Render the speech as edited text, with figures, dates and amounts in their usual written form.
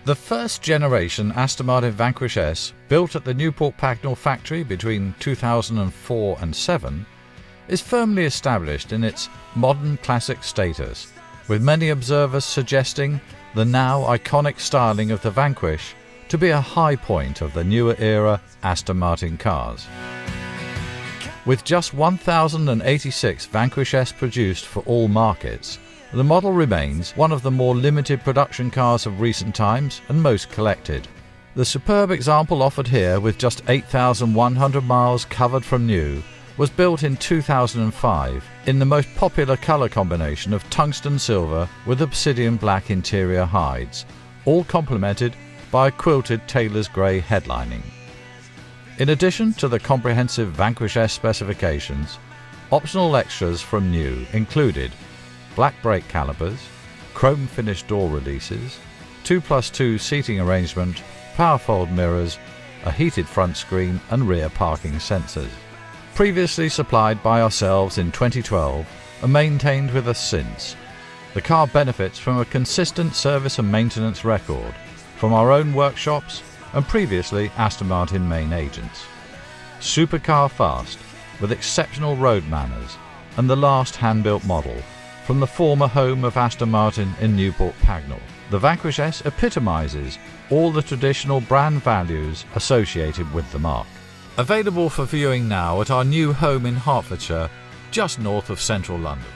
The first generation Aston Martin Vanquish S, built at the Newport Pagnell factory between 2004 and 2007, is firmly established in its modern classic status, with many observers suggesting the now iconic styling of the Vanquish to be a high point of the newer era Aston Martin cars. With just 1,086 Vanquish S produced for all markets, the model remains one of the more limited production cars of recent times and most collected. The superb example offered here, with just 8,100 miles covered from new, was built in 2005 in the most popular colour combination of tungsten silver with Obsidian Black interior hides, all complemented by a quilted tailor's grey headlining. In addition to the comprehensive Vanquish S specifications, optional extras from new included black brake calipers, chrome finished door releases, 2+2 seating arrangement, powerfold mirrors, a heated front screen and rear parking sensors. Previously supplied by ourselves in 2012 and maintained with us since, the car benefits from a consistent service and maintenance record from our own workshops and previously Aston Martin main agents. Supercar fast, with exceptional road manners, and the last hand-built model from the former home of Aston Martin in Newport Pagnell. The Vanquish S epitomises all the traditional brand values associated with the marque. Available for viewing now at our new home in Hertfordshire, just north of central London.